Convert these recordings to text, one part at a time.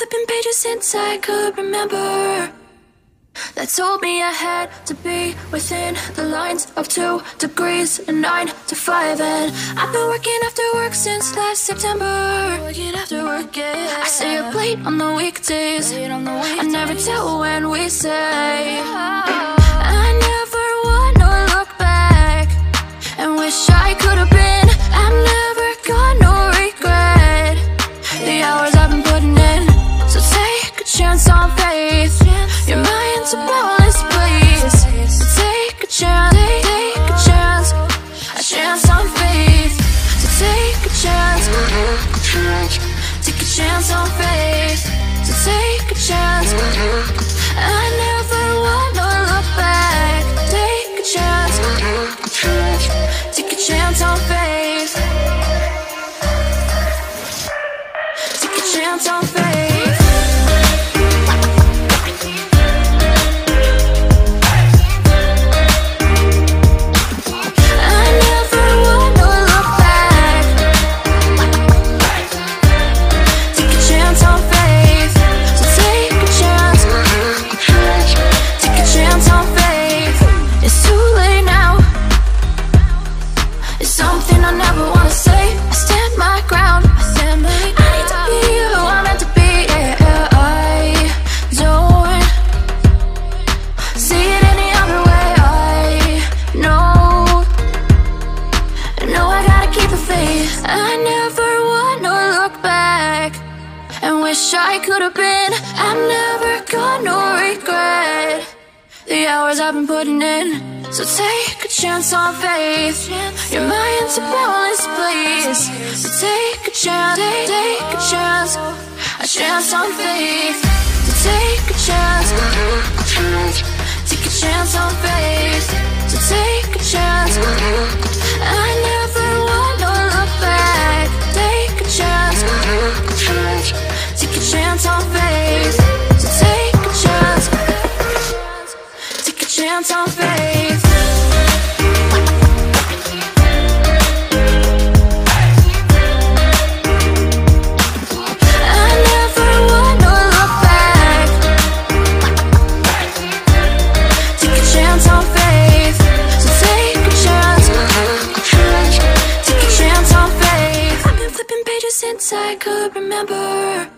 flipping pages since I could remember, that told me I had to be within the lines of 2 degrees and 9 to 5. And I've been working after work since last September. Working after work, yeah. I stay up late on the weekdays. I never tell when we say. I never wanna look back and wish I could have been. I'm never gonna regret the hours I've been putting in. So take a chance on faith. Your mind's a bonus, please. So take a chance, take a chance, a chance on faith. So take a chance, take a chance on faith. So take a chance. I never wanna look back. Take a chance, take a chance on faith. Take a chance on faith. I never wanna look back and wish I could have been. I'm never gonna regret the hours I've been putting in. So take a chance on faith. Your mind's a bonus, please. So take a chance, take a chance on faith. So take a chance, take a chance on faith. So take a chance. I never wanna look back. Take a chance, take a chance on faith. So take a chance, take a chance on faith. I never wanna look back. Take a chance on faith. So take a chance, take a chance on faith. I've been flipping pages since I could remember,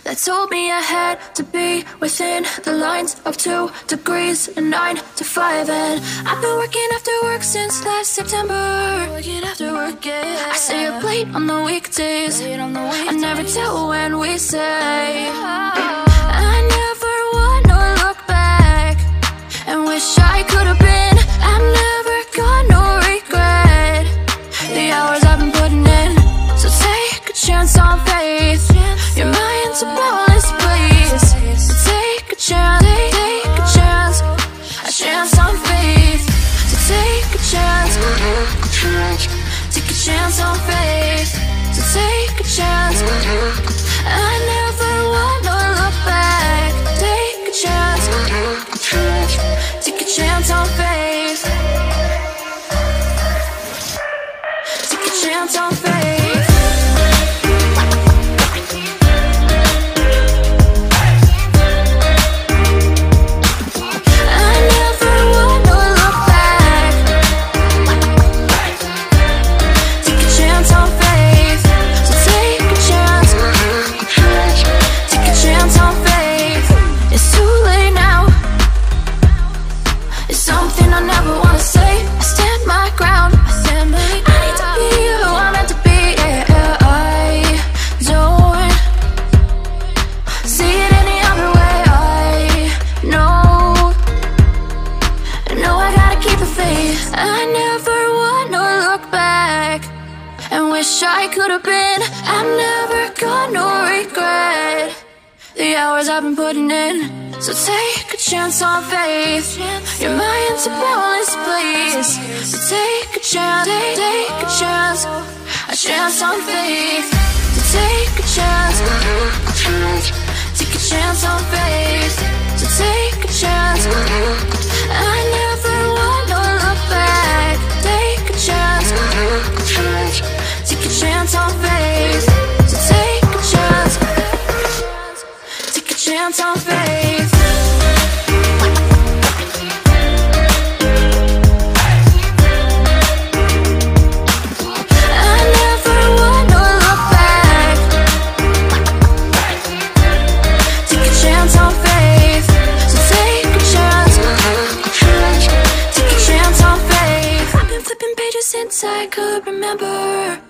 that told me I had to be within the lines of 2 degrees and 9 to 5. And I've been working after work since last September. Working after work, yeah. I stay up late on the weekdays. I never tell when we say. I never wanna look back and wish I could have been. I'm never gonna regret the hours I've been putting in. So take a chance on faith. Your mind's a bonus, please. So take a chance, take a chance, a chance on faith. So take a chance, take a chance on faith. So take a chance. I never wanna look back. Take a chance, take a chance on faith. Take a chance on faith. I never wanna look back and wish I could have been. I'm never gonna regret the hours I've been putting in. So take a chance on faith. Your mind's a bonus, please. So take a chance, take a chance on faith. So take a chance, take a chance on faith. So take a chance. I never wanna look back. Take a chance, take a chance on faith. So take a chance, chance on faith. I never wanna look back. Take a chance on faith. So take a chance. Take a chance on faith. I've been flipping pages since I could remember.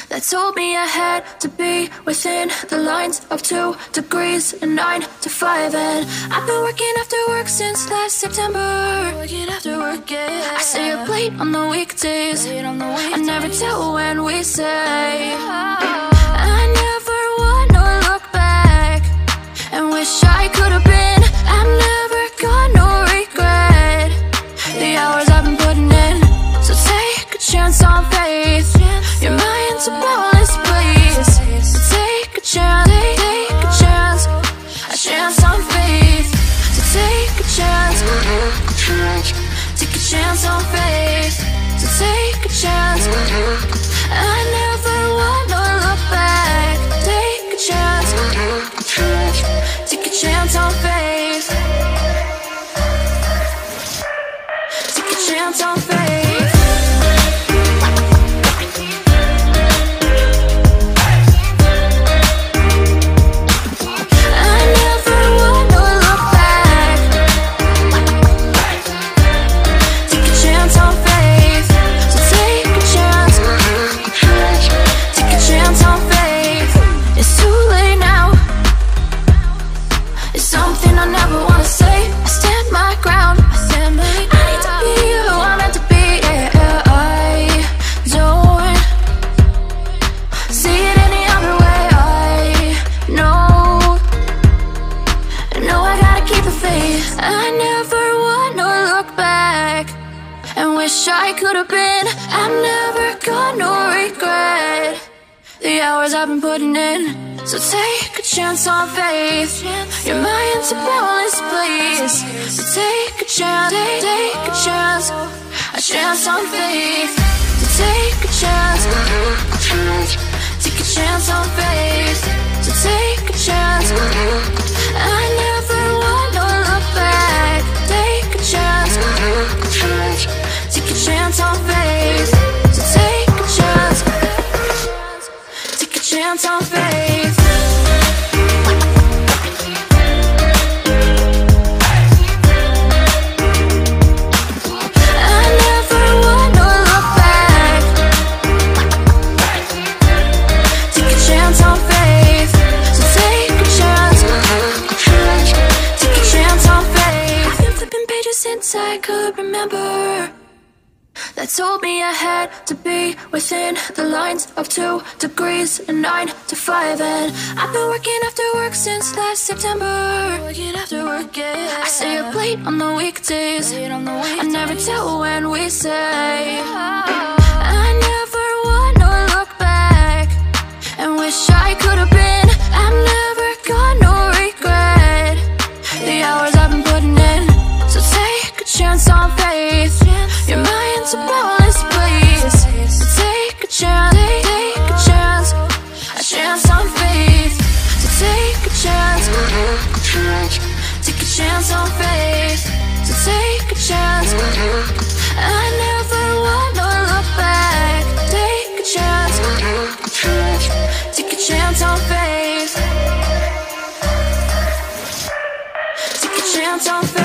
That told me I had to be within the lines of 2 degrees and 9 to 5. And I've been working after work since last September. Working after work, yeah. I stay up late on the weekdays. I never tell when we say. I never wanna look back and wish I could have been. I'm never gonna regret the hours I've been putting in. So take a chance on faith. Your mind's a boundless place. So take a chance, take a chance. A chance on faith. So take a chance. Take a chance on faith. So take a chance. I never wanna look back. Take a chance. Take a chance on faith. Take a chance on faith. I could have been. I'm never gonna regret the hours I've been putting in. So take a chance on faith. Your mind's a boundless place. So take a chance, take a chance. A chance on faith. So take a chance. Take a chance on faith. So take a chance. I never wanna look back. Take a chance. Take a chance on faith. So take a chance. Take a chance on faith. I never wanna look back. Take a chance on faith. So take a chance. Take a chance on faith. I've been flipping pages since I could remember. That told me I had to be within the lines of 2 degrees and 9 to 5. And I've been working after work since last September. Working after work, yeah. I stay up late on the weekdays. I never tell when we say. I never wanna look back and wish I could have been. I'm never gonna regret the hours I've been putting in. So take a chance on faith. Your mind's a boundless place. So take a chance, take a chance. A chance on faith. So take a chance. Take a chance on faith. So take a chance. I never wanna look back. Take a chance. Take a chance on faith. Take a chance on faith.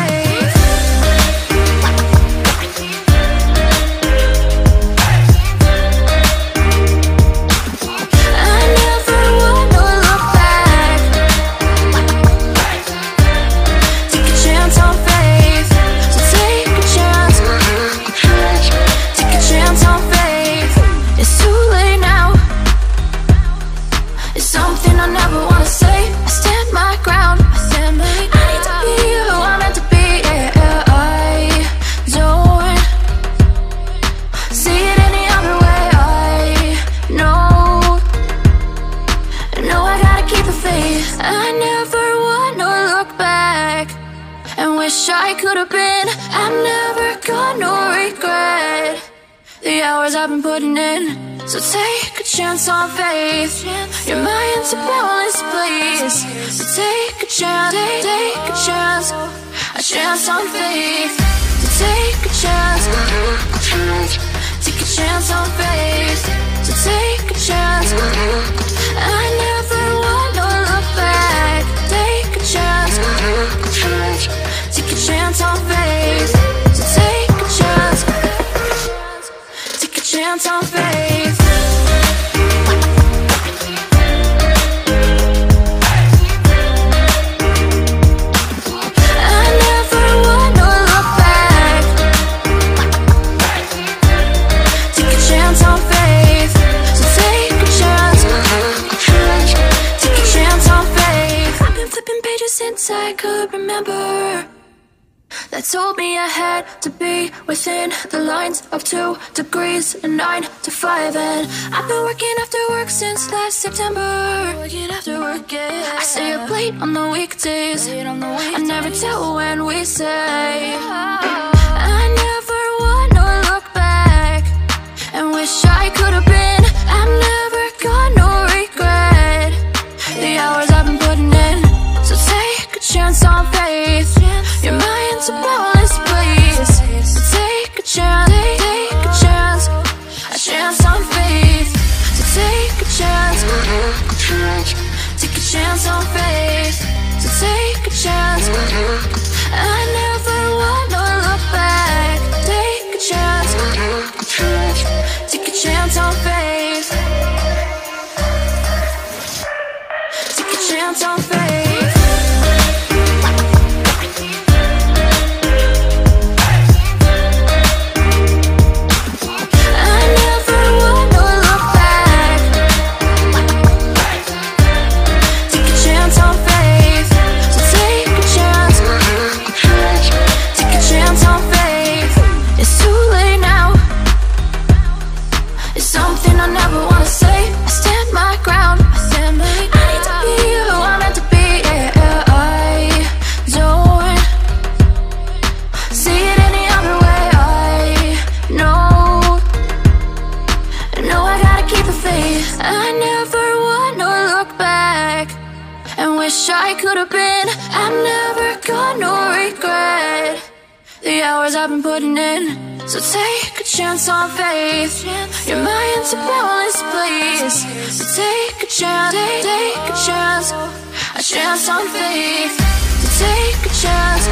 I could have been. I'm never gonna regret the hours I've been putting in. So take a chance on faith. Your mind's a boundless place. So take a chance, take a chance, a chance on faith. To take a chance, take a chance on faith. To take a chance, I never wanna look back. Take a chance, take a chance on faith. To take a chance, take a chance on faith. Since I could remember, that told me I had to be within the lines of 2 degrees and 9 to 5. And I've been working after work since last September. Working after work, yeah. I stay up late on the weekdays. I never tell when we say. I never wanna look back and wish I could have been. I've never got no regret. The hours I've been putting in. So take a chance on faith. Your mind's a bonus, please. So take a chance, take a chance, a chance on faith. So take a chance, take a chance on faith. So take a chance, I never wanna look back. Take a chance, take a chance on faith. Take a chance on faith. I never wanna look back and wish I could have been. I've never got no regret. The hours I've been putting in. So take a chance on faith. Your mind's a bonus, please. So take a chance, take a chance, a chance on faith. So take a chance,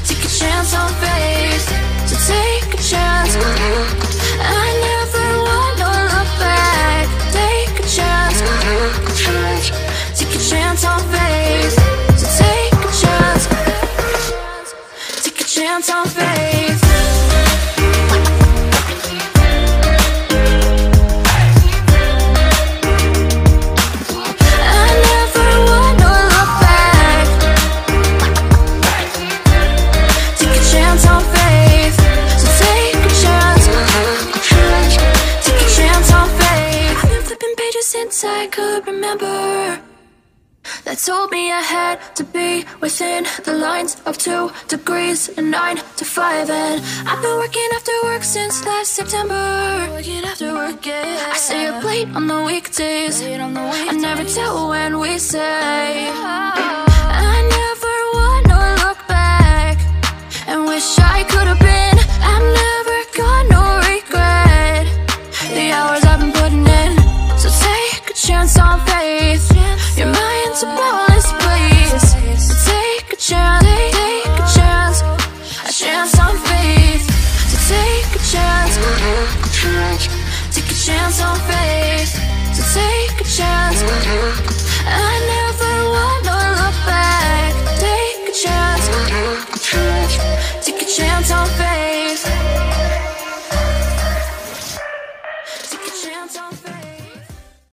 take a chance on faith. So take a chance, I never wanna look back. Take a chance, take a chance on faith. So take a chance, take a chance on faith. I never wanna look back. Take a chance on faith. So take a chance, take a chance on faith. I've been flipping pages since I could remember. That told me I had to be within the lines of 2 degrees and 9 to 5. And I've been working after work since last September. Working after work, yeah. I stay up late on the weekdays. I never tell when we say. I never wanna look back and wish I could have been. I've never got no regret. The hours I've been putting in. So take a chance on faith. Your mind's a bonus, please. So take a chance, take a chance, a chance on faith. So take a chance, take a chance on faith. So take a chance, I never wanna look back. Take a chance, take a chance on faith.